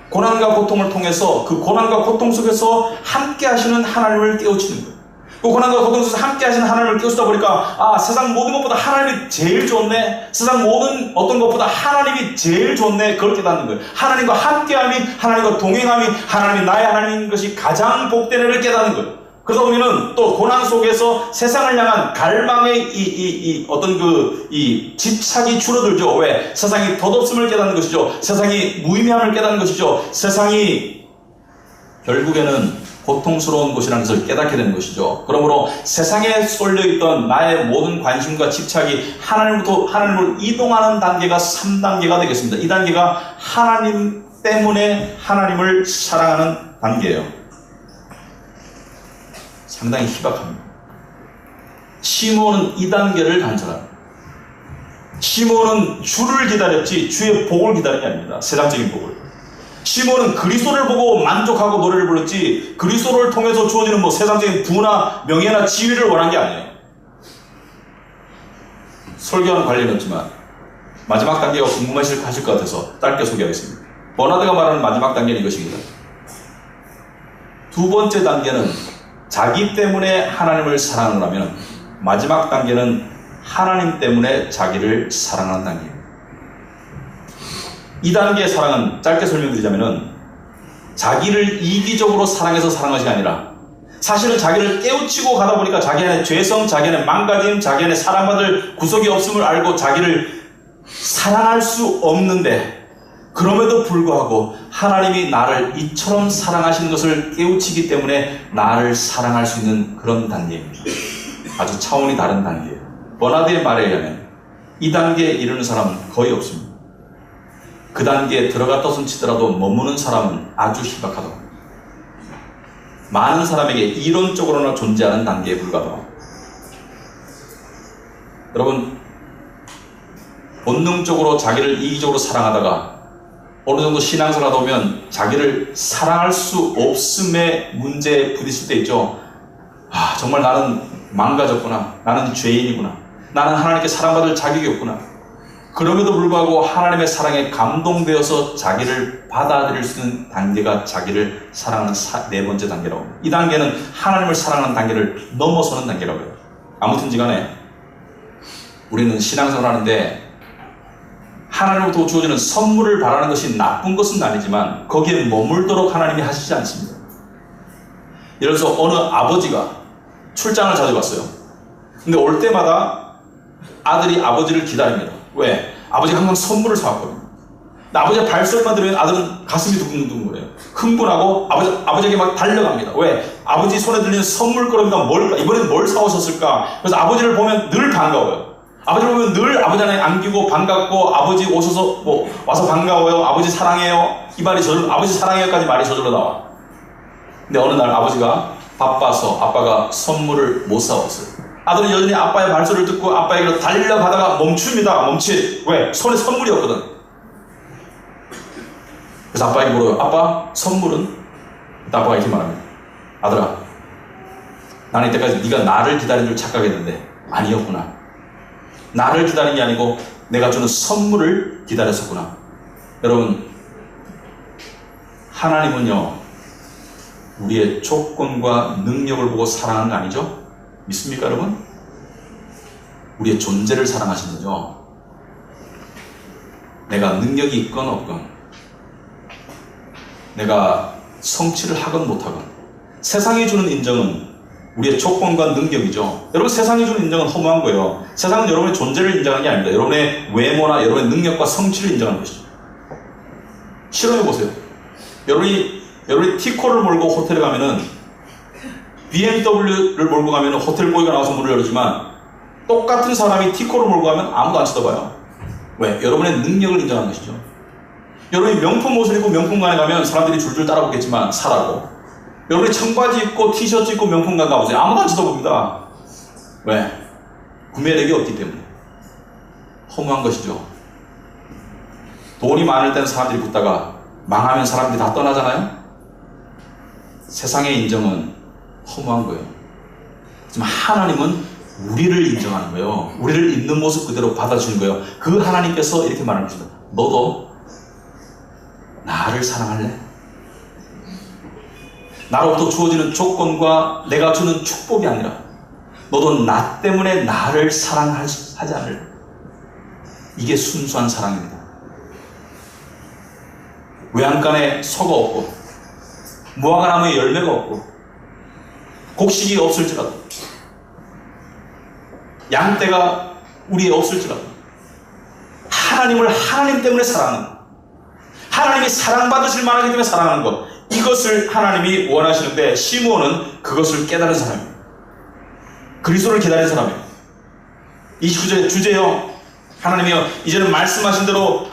고난과 고통을 통해서 그 고난과 고통 속에서 함께 하시는 하나님을 깨우치는 거예요. 그 고난과 고통 속에서 함께 하시는 하나님을 깨우치다 보니까 세상 모든 것보다 하나님이 제일 좋네, 세상 모든 어떤 것보다 하나님이 제일 좋네, 그걸 깨닫는 거예요. 하나님과 함께함이, 하나님과 동행함이, 하나님이 나의 하나님인 것이 가장 복된 일을 깨닫는 거예요. 그러다 보면은 또 고난 속에서 세상을 향한 갈망의 어떤 집착이 줄어들죠. 왜? 세상이 덧없음을 깨닫는 것이죠. 세상이 무의미함을 깨닫는 것이죠. 세상이 결국에는 고통스러운 곳이라는 것을 깨닫게 되는 것이죠. 그러므로 세상에 쏠려있던 나의 모든 관심과 집착이 하나님으로 이동하는 단계가 3단계가 되겠습니다. 이 단계가 하나님 때문에 하나님을 사랑하는 단계예요. 상당히 희박합니다. 시몬은 이 단계를 간절합니다. 시몬은 주를 기다렸지 주의 복을 기다린 게 아닙니다. 세상적인 복을. 시몬은 그리스도를 보고 만족하고 노래를 불렀지 그리스도를 통해서 주어지는 세상적인 부나 명예나 지위를 원한 게 아니에요. 설교와는 관련이 없지만 마지막 단계가 궁금하실 것 같아서 짧게 소개하겠습니다. 버나드가 말하는 마지막 단계는 이것입니다. 두 번째 단계는 자기 때문에 하나님을 사랑하면, 마지막 단계는 하나님 때문에 자기를 사랑하는 단계입니다. 이 단계의 사랑은 짧게 설명드리자면은 자기를 이기적으로 사랑해서 사랑한 것이 아니라 사실은 자기를 깨우치고 가다 보니까 자기 안에 죄성, 자기 안에 망가짐, 자기 안에 사랑받을 구석이 없음을 알고 자기를 사랑할 수 없는데 그럼에도 불구하고 하나님이 나를 이처럼 사랑하시는 것을 깨우치기 때문에 나를 사랑할 수 있는 그런 단계입니다. 아주 차원이 다른 단계예요. 버나드의 말에 의하면 이 단계에 이르는 사람은 거의 없습니다. 그 단계에 들어갔다 손치더라도 머무는 사람은 아주 희박하다고 합니다. 많은 사람에게 이론적으로나 존재하는 단계에 불과하다고 합니다. 여러분, 본능적으로 자기를 이기적으로 사랑하다가 어느 정도 신앙생활하다 보면 자기를 사랑할 수 없음의 문제에 부딪힐 때 있죠. 아, 정말 나는 망가졌구나. 나는 죄인이구나. 나는 하나님께 사랑받을 자격이 없구나. 그럼에도 불구하고 하나님의 사랑에 감동되어서 자기를 받아들일 수 있는 단계가 자기를 사랑하는 네 번째 단계라고 합니다. 이 단계는 하나님을 사랑하는 단계를 넘어서는 단계라고 해요. 아무튼지 간에 우리는 신앙생활을 하는데 하나님으로부터 주어지는 선물을 바라는 것이 나쁜 것은 아니지만 거기에 머물도록 하나님이 하시지 않습니다. 예를 들어서 어느 아버지가 출장을 자주 갔어요. 근데 올 때마다 아들이 아버지를 기다립니다. 왜? 아버지가 항상 선물을 사왔거든요. 근데 아버지의 발소리만 들으면 아들은 가슴이 두근두근 거려요. 흥분하고 아버지에게 막 달려갑니다. 왜? 아버지 손에 들리는 선물거리가 뭘까? 이번엔 뭘 사오셨을까? 그래서 아버지를 보면 늘 반가워요. 아버지를 보면 늘 아버지 안에 안기고 반갑고, 아버지 오셔서 와서 반가워요. 아버지 사랑해요. 이 말이 저절로, 아버지 사랑해요까지 말이 저절로 나와. 근데 어느 날 아버지가 바빠서 아빠가 선물을 못 사왔어요. 아들은 여전히 아빠의 발소리를 듣고 아빠에게로 달려가다가 멈춥니다. 왜? 손에 선물이 없거든. 그래서 아빠에게 물어요. 아빠, 선물은? 아빠가 이렇게 말합니다. 아들아, 나는 이때까지 네가 나를 기다린 줄 착각했는데 아니었구나. 나를 기다린 게 아니고 내가 주는 선물을 기다렸었구나. 여러분, 하나님은요, 우리의 조건과 능력을 보고 사랑하는 거 아니죠? 믿습니까, 여러분? 우리의 존재를 사랑하시는 거죠. 내가 능력이 있건 없건, 내가 성취를 하건 못하건, 세상이 주는 인정은 우리의 조건과 능력이죠. 여러분, 세상이 주는 인정은 허무한 거예요. 세상은 여러분의 존재를 인정하는 게 아닙니다. 여러분의 외모나 여러분의 능력과 성취를 인정하는 것이죠. 실험해보세요. 여러분이 T코를 몰고 호텔에 가면은 BMW를 몰고 가면은 호텔 보이가 나와서 문을 열지만 똑같은 사람이 T코를 몰고 가면 아무도 안 쳐다봐요. 왜? 여러분의 능력을 인정하는 것이죠. 여러분이 명품 옷을 입고 명품관에 가면 사람들이 줄줄 따라붙겠지만 사라고. 여러분이 청바지 입고 티셔츠 입고 명품관 가보세요. 아무도 안 쳐다봅니다. 왜? 구매력이 없기 때문에. 허무한 것이죠. 돈이 많을 때는 사람들이 붙다가 망하면 사람들이 다 떠나잖아요. 세상의 인정은 허무한 거예요. 하지만 하나님은 우리를 인정하는 거예요. 우리를 있는 모습 그대로 받아주는 거예요. 그 하나님께서 이렇게 말하는 것입니다. 너도 나를 사랑할래? 나로부터 주어지는 조건과 내가 주는 축복이 아니라 너도 나 때문에 나를 사랑하지 않을래? 이게 순수한 사랑입니다. 외양간에 서가 없고 무화과나무에 열매가 없고 곡식이 없을지라도, 양떼가 우리에 없을지라도 하나님을 하나님 때문에 사랑하는 것, 하나님이 사랑받으실 만하기 때문에 사랑하는 것, 이것을 하나님이 원하시는데 시므온은 그것을 깨달은 사람이에요. 그리스도를 기다린 사람이에요. 29절 주제요, 하나님이여 이제는 말씀하신 대로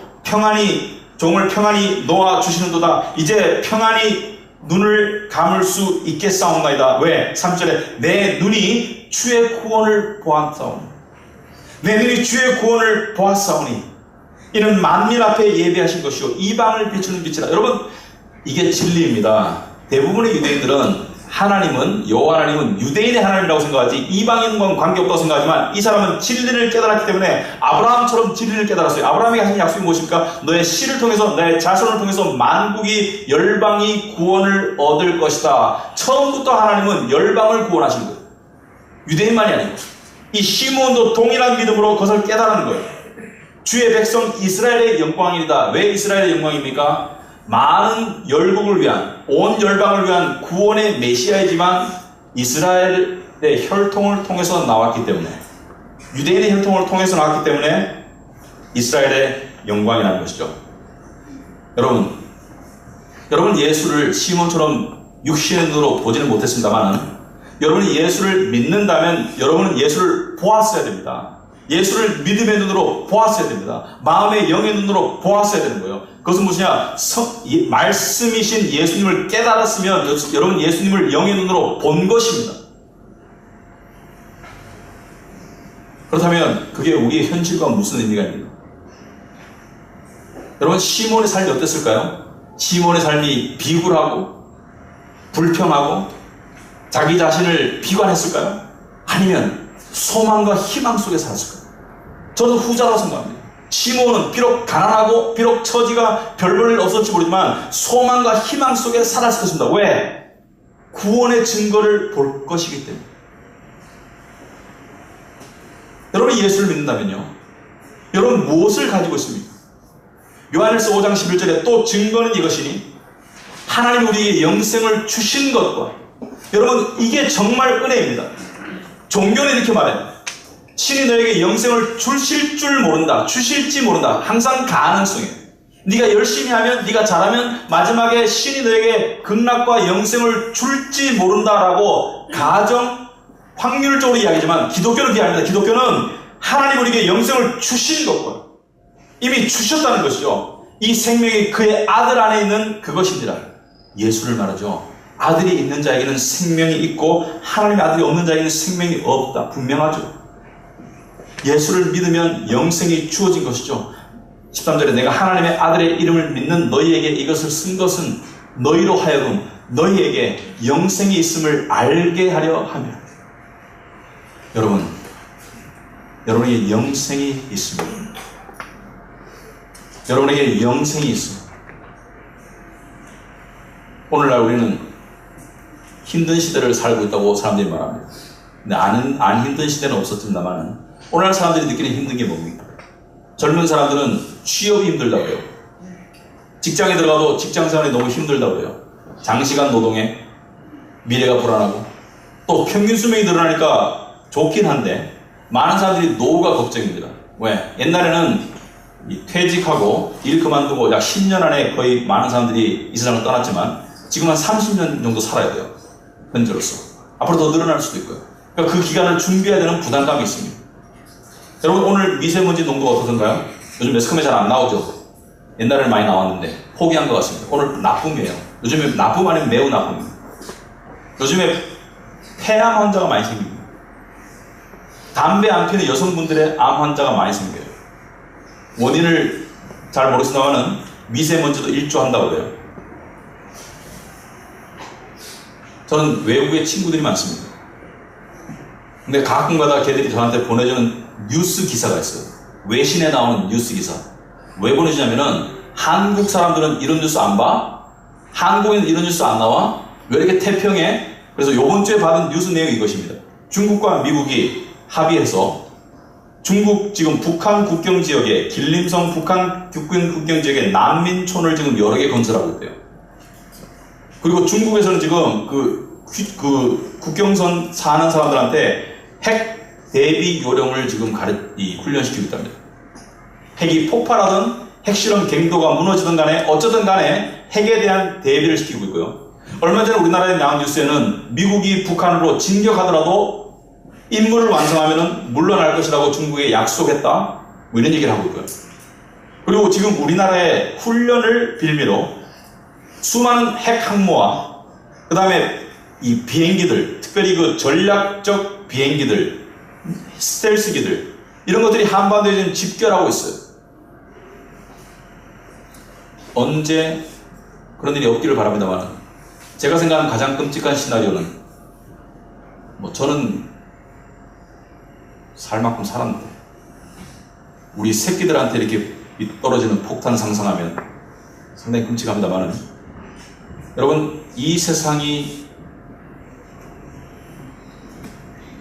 종을 평안히 놓아주시는도다. 이제 평안히 눈을 감을 수 있겠사옵나이다. 왜? 3절에 내 눈이 주의 구원을 보았사오니, 내 눈이 주의 구원을 보았사오니 이는 만민 앞에 예비하신 것이요 이방을 비추는 빛이라. 여러분, 이게 진리입니다. 대부분의 유대인들은 여호와 하나님은 유대인의 하나님이라고 생각하지 이방인과는 관계없다고 생각하지만, 이 사람은 진리를 깨달았기 때문에 아브라함처럼 진리를 깨달았어요. 아브라함이 하신 약속이 무엇입니까? 너의 씨를 통해서, 너의 자손을 통해서 만국이, 열방이 구원을 얻을 것이다. 처음부터 하나님은 열방을 구원하신 거예요. 유대인만이 아니고 이 시므온도 동일한 믿음으로 그것을 깨달은 거예요. 주의 백성 이스라엘의 영광이다. 왜 이스라엘의 영광입니까? 많은 열국을 위한, 온 열방을 위한 구원의 메시아이지만 이스라엘의 혈통을 통해서 나왔기 때문에, 유대인의 혈통을 통해서 나왔기 때문에 이스라엘의 영광이라는 것이죠. 여러분 예수를 시몬처럼 육신의 눈으로 보지는 못했습니다만, 여러분이 예수를 믿는다면 여러분은 예수를 보았어야 됩니다. 예수를 믿음의 눈으로 보았어야 됩니다. 마음의 영의 눈으로 보았어야 되는 거예요. 그것은 무엇이냐? 말씀이신 예수님을 깨달았으면 여러분 예수님을 영의 눈으로 본 것입니다. 그렇다면 그게 우리의 현실과 무슨 의미가 있는가? 여러분, 시몬의 삶이 어땠을까요? 시몬의 삶이 비굴하고 불평하고 자기 자신을 비관했을까요? 아니면 소망과 희망 속에 살았을까요? 저는 후자라고 생각합니다. 시몬은 비록 가난하고 비록 처지가 별 볼 일 없었을지 모르지만 소망과 희망 속에 살았을 것입니다. 왜? 구원의 증거를 볼 것이기 때문에. 여러분이 예수를 믿는다면요, 여러분 무엇을 가지고 있습니까? 요한일서 5장 11절에 또 증거는 이것이니 하나님 우리에게 영생을 주신 것과, 여러분 이게 정말 은혜입니다. 종교는 이렇게 말해요. 신이 너에게 영생을 주실 줄 모른다. 주실지 모른다. 항상 가능성이에요. 네가 열심히 하면, 네가 잘하면 마지막에 신이 너에게 극락과 영생을 줄지 모른다라고 가정 확률적으로 이야기지만 기독교는 그게 아닙니다. 기독교는 하나님 우리에게 영생을 주신 것과 이미 주셨다는 것이죠. 이 생명이 그의 아들 안에 있는 그것이니라. 예수를 말하죠. 아들이 있는 자에게는 생명이 있고 하나님의 아들이 없는 자에게는 생명이 없다. 분명하죠. 예수를 믿으면 영생이 주어진 것이죠. 13절에 내가 하나님의 아들의 이름을 믿는 너희에게 이것을 쓴 것은 너희로 하여금 너희에게 영생이 있음을 알게 하려 하며. 여러분, 여러분에게 영생이 있습니다. 여러분에게 영생이 있습니다. 오늘날 우리는 힘든 시대를 살고 있다고 사람들이 말합니다. 근데 안 힘든 시대는 없었습니다만 오늘날 사람들이 느끼는 힘든 게 뭡니까? 젊은 사람들은 취업이 힘들다고 해요. 직장에 들어가도 직장생활이 너무 힘들다고 해요. 장시간 노동에 미래가 불안하고, 또 평균 수명이 늘어나니까 좋긴 한데 많은 사람들이 노후가 걱정입니다. 왜? 옛날에는 퇴직하고 일 그만두고 약 10년 안에 거의 많은 사람들이 이 세상을 떠났지만 지금 한 30년 정도 살아야 돼요. 현재로서. 앞으로 더 늘어날 수도 있고요. 그러니까 그 기간을 준비해야 되는 부담감이 있습니다. 여러분, 오늘 미세먼지 농도가 어떠던가요? 요즘 매스컴에 잘 안 나오죠? 옛날에는 많이 나왔는데 포기한 것 같습니다. 오늘 나쁨이에요. 요즘에 나쁨 아니면 매우 나쁨입니다. 요즘에 폐암 환자가 많이 생깁니다. 담배 안 피는 여성분들의 암 환자가 많이 생겨요. 원인을 잘 모르시다가는 미세먼지도 일조한다고 그래요. 저는 외국에 친구들이 많습니다. 근데 가끔가다 걔들이 저한테 보내주는 뉴스 기사가 있어요. 외신에 나오는 뉴스 기사. 왜 보내주냐면은 한국 사람들은 이런 뉴스 안 봐? 한국에는 이런 뉴스 안 나와? 왜 이렇게 태평해? 그래서 요번 주에 받은 뉴스 내용이 이것입니다. 중국과 미국이 합의해서 중국 지금 북한 국경 지역에, 길림성 북한 국경 지역에 난민촌을 지금 여러 개 건설하고 있대요. 그리고 중국에서는 지금 그 국경선 사는 사람들한테 핵 대비 요령을 지금 훈련시키고 있답니다. 핵이 폭발하든 핵실험 갱도가 무너지든 간에 어쩌든 간에 핵에 대한 대비를 시키고 있고요. 얼마 전에 우리나라에 나온 뉴스에는 미국이 북한으로 진격하더라도 임무를 완성하면 물러날 것이라고 중국에 약속했다, 뭐 이런 얘기를 하고 있고요. 그리고 지금 우리나라의 훈련을 빌미로 수많은 핵 항모와 그 다음에 이 비행기들, 특별히 그 전략적 비행기들, 스텔스기들, 이런 것들이 한반도에 지금 집결하고 있어요. 언제 그런 일이 없기를 바랍니다만, 제가 생각하는 가장 끔찍한 시나리오는, 저는 살 만큼 살았는데 우리 새끼들한테 이렇게 떨어지는 폭탄 상상하면 상당히 끔찍합니다만, 여러분, 이 세상이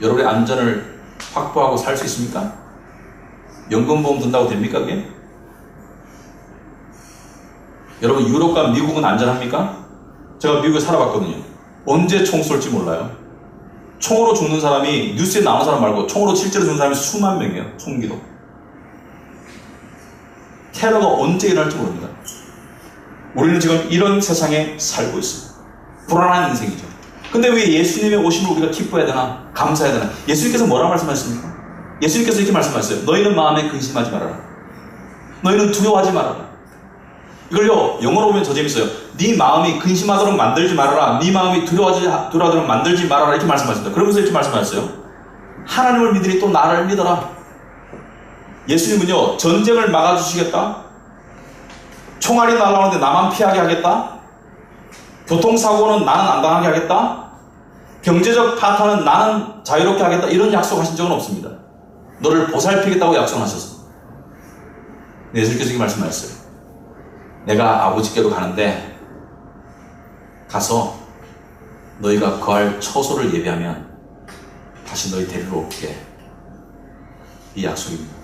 여러분의 안전을 확보하고 살 수 있습니까? 연금보험 든다고 됩니까, 그게? 여러분, 유럽과 미국은 안전합니까? 제가 미국에 살아봤거든요. 언제 총 쏠지 몰라요. 총으로 죽는 사람이, 뉴스에 나오는 사람 말고 총으로 실제로 죽는 사람이 수만 명이에요. 총기로. 테러가 언제 일어날지 모릅니다. 우리는 지금 이런 세상에 살고 있어요. 불안한 인생이죠. 근데 왜 예수님의 오심을 우리가 기뻐해야 되나? 감사해야 되나? 예수님께서 뭐라고 말씀하셨습니까? 예수님께서 이렇게 말씀하셨어요. 너희는 마음에 근심하지 말아라. 너희는 두려워하지 말아라. 이걸요, 영어로 보면 더 재밌어요. 네 마음이 근심하도록 만들지 말아라. 네 마음이 두려워하도록 만들지 말아라. 이렇게 말씀하십니다. 그러면서 이렇게 말씀하셨어요. 하나님을 믿으니 또 나를 믿어라. 예수님은요, 전쟁을 막아주시겠다, 총알이 날아오는데 나만 피하게 하겠다? 교통사고는 나는 안 당하게 하겠다? 경제적 파탄은 나는 자유롭게 하겠다? 이런 약속하신 적은 없습니다. 너를 보살피겠다고 약속하셨어. 예수님께서 이 말씀하셨어요. 내가 아버지께로 가는데 가서 너희가 거할 처소를 예비하면 다시 너희 데리러 올게. 이 약속입니다.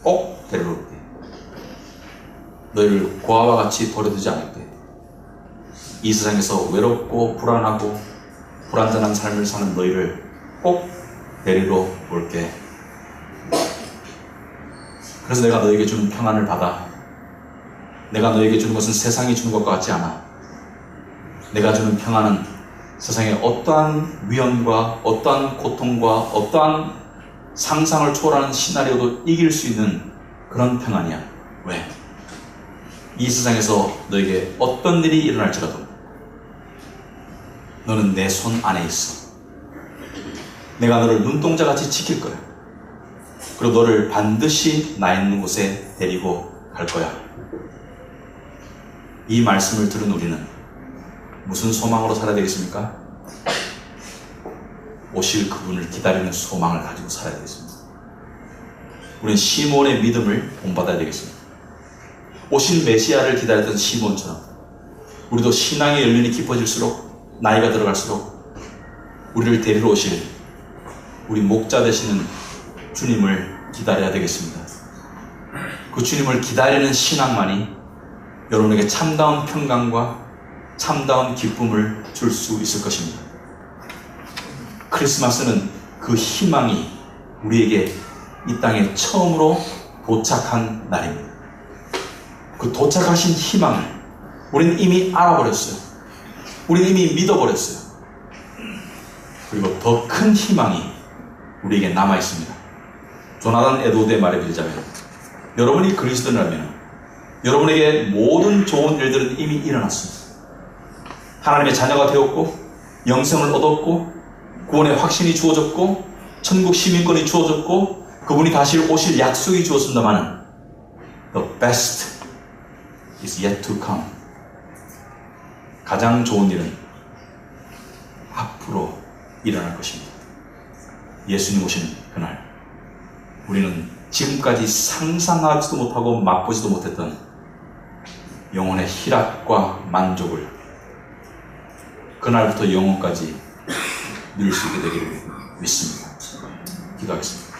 꼭 데리러 올게. 너희를 고아와 같이 버려두지 않을게. 이 세상에서 외롭고 불안하고 불안전한 삶을 사는 너희를 꼭 데리러 올게. 그래서 내가 너에게 주는 평안을 받아. 내가 너에게 주는 것은 세상이 주는 것과 같지 않아. 내가 주는 평안은 세상의 어떠한 위험과 어떠한 고통과 어떠한 상상을 초월하는 시나리오도 이길 수 있는 그런 평안이야. 왜? 이 세상에서 너에게 어떤 일이 일어날지라도 너는 내 손 안에 있어. 내가 너를 눈동자같이 지킬 거야. 그리고 너를 반드시 나 있는 곳에 데리고 갈 거야. 이 말씀을 들은 우리는 무슨 소망으로 살아야 되겠습니까? 오실 그분을 기다리는 소망을 가지고 살아야 되겠습니다. 우리는 시몬의 믿음을 본받아야 되겠습니다. 오신 메시아를 기다렸던 시몬처럼 우리도 신앙의 열륜이 깊어질수록 나이가 들어갈수록 우리를 데리러 오실 우리 목자 되시는 주님을 기다려야 되겠습니다. 그 주님을 기다리는 신앙만이 여러분에게 참다운 평강과 참다운 기쁨을 줄 수 있을 것입니다. 크리스마스는 그 희망이 우리에게 이 땅에 처음으로 도착한 날입니다. 그 도착하신 희망을 우리는 이미 알아버렸어요. 우리는 이미 믿어버렸어요. 그리고 더 큰 희망이 우리에게 남아있습니다. 조나단 에드워드의 말에 빌자면 여러분이 그리스도인이라면 여러분에게 모든 좋은 일들은 이미 일어났습니다. 하나님의 자녀가 되었고 영생을 얻었고 구원의 확신이 주어졌고 천국 시민권이 주어졌고 그분이 다시 오실 약속이 주어졌습니다만 The best is yet to come. 가장 좋은 일은 앞으로 일어날 것입니다. 예수님 오시는 그날 우리는 지금까지 상상하지도 못하고 맛보지도 못했던 영혼의 희락과 만족을 그날부터 영혼까지 누릴 수 있게 되기를 믿습니다. 기도하겠습니다.